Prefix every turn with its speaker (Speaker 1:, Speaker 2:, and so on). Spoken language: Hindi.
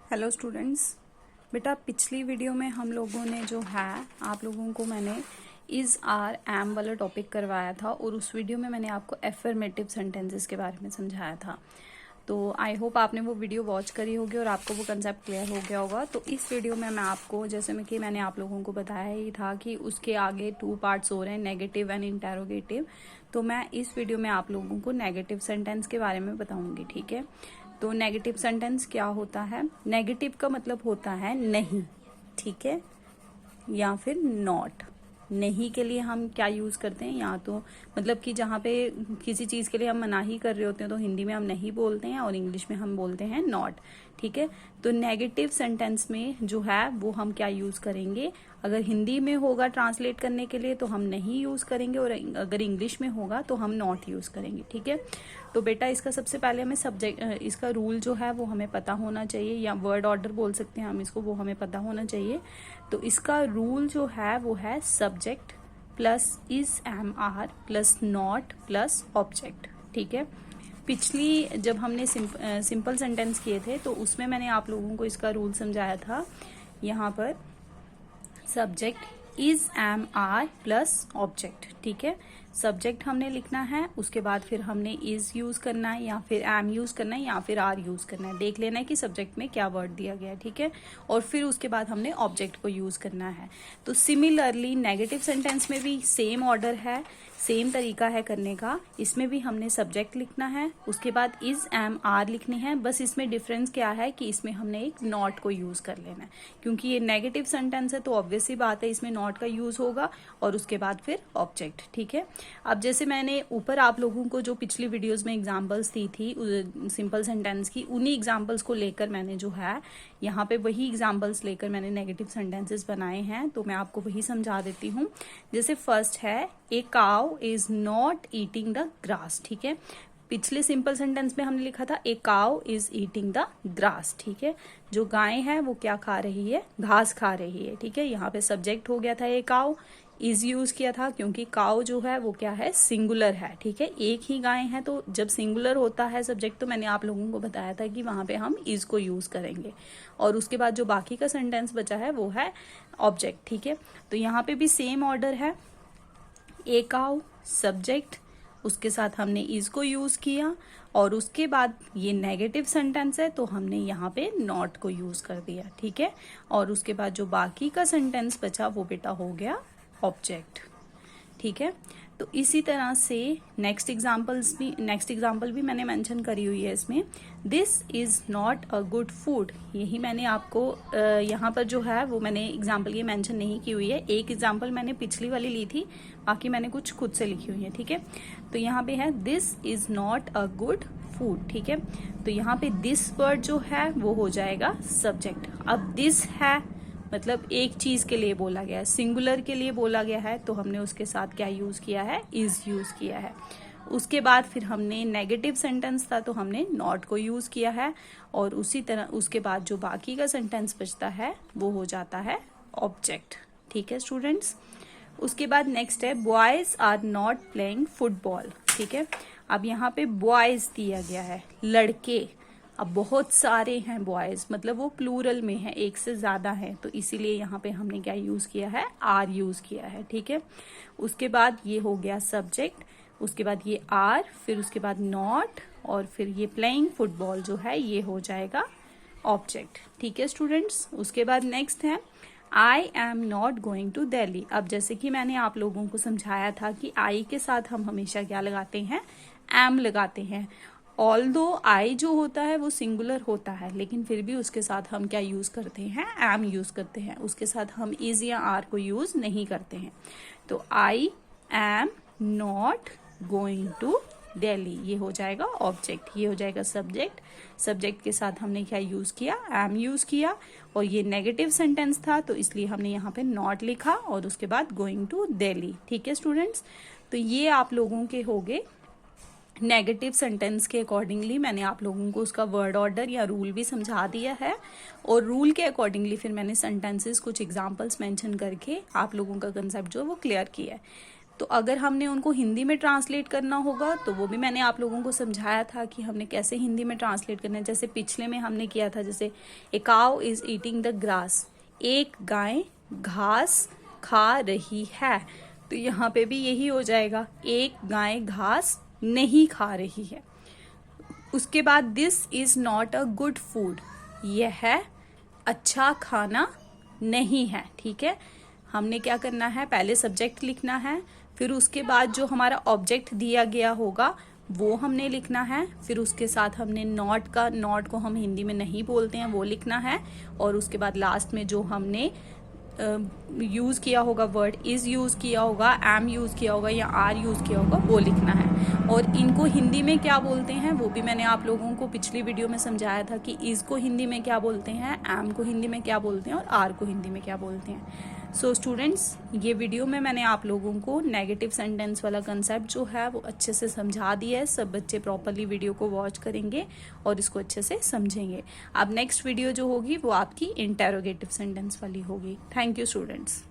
Speaker 1: Hello students. बेटा पिछली वीडियो में हम लोगों ने जो है आप लोगों को मैंने इज आर एम वाला टॉपिक करवाया था और उस वीडियो में मैंने आपको एफर्मेटिव सेंटेंसेस के बारे में समझाया था। तो आई होप आपने वो वीडियो वॉच करी होगी और आपको वो कंसेप्ट क्लियर हो गया होगा। तो इस वीडियो में मैं आपको जैसे में कि मैंने आप लोगों को बताया ही था कि उसके आगे 2 पार्ट्स हो रहे हैं, नेगेटिव एंड इंटेरोगेटिव। तो मैं इस वीडियो में आप लोगों को नेगेटिव सेंटेंस के बारे में बताऊंगी, ठीक है। तो नेगेटिव सेंटेंस क्या होता है? नेगेटिव का मतलब होता है नहीं, ठीक है, या फिर नॉट। नहीं के लिए हम क्या यूज करते हैं, या तो मतलब कि जहाँ पे किसी चीज के लिए हम मनाही कर रहे होते हैं तो हिंदी में हम नहीं बोलते हैं और इंग्लिश में हम बोलते हैं नॉट, ठीक है। तो नेगेटिव सेंटेंस में जो है वो हम क्या यूज करेंगे? अगर हिंदी में होगा ट्रांसलेट करने के लिए तो हम नहीं यूज करेंगे और अगर इंग्लिश में होगा तो हम नॉट यूज करेंगे, ठीक है। तो बेटा इसका सबसे पहले हमें सब्जेक्ट, इसका रूल जो है वो हमें पता होना चाहिए, या वर्ड ऑर्डर बोल सकते हैं हम इसको, वो हमें पता होना चाहिए। तो इसका रूल जो है वो है subject plus is am are plus not plus object, ठीक है। पिछली जब हमने सिंपल सेंटेंस किए थे तो उसमें मैंने आप लोगों को इसका रूल समझाया था। यहाँ पर subject is am are plus object, ठीक है। सब्जेक्ट हमने लिखना है, उसके बाद फिर हमने इज यूज करना है या फिर एम यूज करना है या फिर आर यूज करना है। देख लेना है कि सब्जेक्ट में क्या वर्ड दिया गया है, ठीक है। और फिर उसके बाद हमने ऑब्जेक्ट को यूज करना है। तो सिमिलरली नेगेटिव सेंटेंस में भी सेम ऑर्डर है, सेम तरीका है करने का। इसमें भी हमने सब्जेक्ट लिखना है, उसके बाद इज एम आर लिखनी है। बस इसमें डिफरेंस क्या है कि इसमें हमने एक नॉट को यूज कर लेना है, क्योंकि ये नेगेटिव सेंटेंस है तो ऑब्वियस सी बात है इसमें नॉट का यूज होगा और उसके बाद फिर ऑब्जेक्ट, ठीक है। अब जैसे मैंने ऊपर आप लोगों को जो पिछली वीडियोस में एग्जांपल्स दी थी सिंपल सेंटेंस की, उन्हीं एग्जांपल्स को लेकर मैंने जो है यहाँ पे वही एग्जांपल्स लेकर मैंने नेगेटिव सेंटेंसेस बनाए हैं। तो मैं आपको वही समझा देती हूँ। जैसे फर्स्ट है, a cow is not eating the grass, ठीक है। पिछले सिंपल सेंटेंस में हमने लिखा था a cow is eating the grass, ठीक है। जो गाय है वो क्या खा रही है? घास खा रही है, ठीक है। यहाँ पे सब्जेक्ट हो गया था ए काउ, इज यूज किया था क्योंकि काउ जो है वो क्या है? सिंगुलर है, ठीक है। एक ही गाय है तो जब सिंगुलर होता है सब्जेक्ट तो मैंने आप लोगों को बताया था कि वहां पे हम इज को यूज करेंगे। और उसके बाद जो बाकी का सेंटेंस बचा है वो है ऑब्जेक्ट, ठीक है। तो यहाँ पे भी सेम ऑर्डर है, ए काउ सब्जेक्ट, उसके साथ हमने इज को यूज किया और उसके बाद ये नेगेटिव सेंटेंस है तो हमने यहाँ पे नॉट को यूज कर दिया, ठीक है। और उसके बाद जो बाकी का सेंटेंस बचा वो बेटा हो गया ऑब्जेक्ट, ठीक है। तो इसी तरह से नेक्स्ट एग्जाम्पल भी मैंने मेंशन करी हुई है इसमें। This is not a good food, यही मैंने आपको यहाँ पर जो है वो मैंने एग्जाम्पल ये मेंशन नहीं की हुई है। एक एग्जाम्पल मैंने पिछली वाली ली थी, बाकी मैंने कुछ खुद से लिखी हुई है, ठीक है। तो यहाँ पे है this is not a good food, ठीक है। तो यहाँ पे दिस वर्ड जो है वो हो जाएगा सब्जेक्ट। अब दिस है मतलब एक चीज के लिए बोला गया है, सिंगुलर के लिए बोला गया है, तो हमने उसके साथ क्या यूज किया है? इज यूज किया है। उसके बाद फिर हमने नेगेटिव सेंटेंस था तो हमने नॉट को यूज किया है और उसी तरह उसके बाद जो बाकी का सेंटेंस बचता है वो हो जाता है ऑब्जेक्ट, ठीक है स्टूडेंट्स। उसके बाद नेक्स्ट है boys are not playing football, ठीक है। अब यहाँ पे बॉयज दिया गया है, लड़के। अब बहुत सारे हैं बॉयज, मतलब वो प्लूरल में है, एक से ज्यादा है, तो इसीलिए यहाँ पे हमने क्या यूज किया है? आर यूज किया है, ठीक है। उसके बाद ये हो गया सब्जेक्ट, उसके बाद ये आर, फिर उसके बाद नॉट और फिर ये प्लेइंग फुटबॉल जो है ये हो जाएगा ऑब्जेक्ट, ठीक है स्टूडेंट्स। उसके बाद नेक्स्ट है I am not going to Delhi. अब जैसे कि मैंने आप लोगों को समझाया था कि आई के साथ हम हमेशा क्या लगाते हैं? एम लगाते हैं। ऑल्दो आई जो होता है वो सिंगुलर होता है, लेकिन फिर भी उसके साथ हम क्या यूज करते हैं? एम यूज करते हैं। उसके साथ हम इज या आर को यूज नहीं करते हैं। तो I am not going to Delhi, ये हो जाएगा ऑब्जेक्ट, ये हो जाएगा सब्जेक्ट। सब्जेक्ट के साथ हमने क्या यूज किया? एम यूज किया और ये नेगेटिव सेंटेंस था तो इसलिए हमने यहाँ पे नॉट लिखा और उसके बाद गोइंग टू दिल्ली, ठीक है स्टूडेंट्स। तो ये आप लोगों के हो गए नेगेटिव सेंटेंस के अकॉर्डिंगली। मैंने आप लोगों को उसका वर्ड ऑर्डर या रूल भी समझा दिया है और रूल के अकॉर्डिंगली फिर मैंने सेंटेंसेस कुछ एग्जांपल्स मेंशन करके आप लोगों का कंसेप्ट जो है वो क्लियर किया है। तो अगर हमने उनको हिंदी में ट्रांसलेट करना होगा तो वो भी मैंने आप लोगों को समझाया था कि हमने कैसे हिंदी में ट्रांसलेट करना है। जैसे पिछले में हमने किया था, जैसे a cow is eating the grass, एक गाय घास खा रही है। तो यहाँ पे भी यही हो जाएगा, एक गाय घास नहीं खा रही है। उसके बाद this is not a good food, यह अच्छा खाना नहीं है। ठीक है, हमने क्या करना है, पहले सब्जेक्ट लिखना है, फिर उसके बाद जो हमारा ऑब्जेक्ट दिया गया होगा वो हमने लिखना है, फिर उसके साथ हमने नॉट को हम हिंदी में नहीं बोलते हैं वो लिखना है, और उसके बाद लास्ट में जो हमने यूज किया होगा वर्ड, इज यूज किया होगा, एम यूज किया होगा या आर यूज किया होगा वो लिखना है। और इनको हिंदी में क्या बोलते हैं वो भी मैंने आप लोगों को पिछली वीडियो में समझाया था कि इज को हिंदी में क्या बोलते हैं, एम को हिंदी में क्या बोलते हैं और आर को हिंदी में क्या बोलते हैं। सो स्टूडेंट्स, ये वीडियो में मैंने आप लोगों को नेगेटिव सेंटेंस वाला कंसेप्ट जो है वो अच्छे से समझा दिया है। सब बच्चे प्रॉपरली वीडियो को वॉच करेंगे और इसको अच्छे से समझेंगे। अब नेक्स्ट वीडियो जो होगी वो आपकी इंटेरोगेटिव सेंटेंस वाली होगी। Thank you students.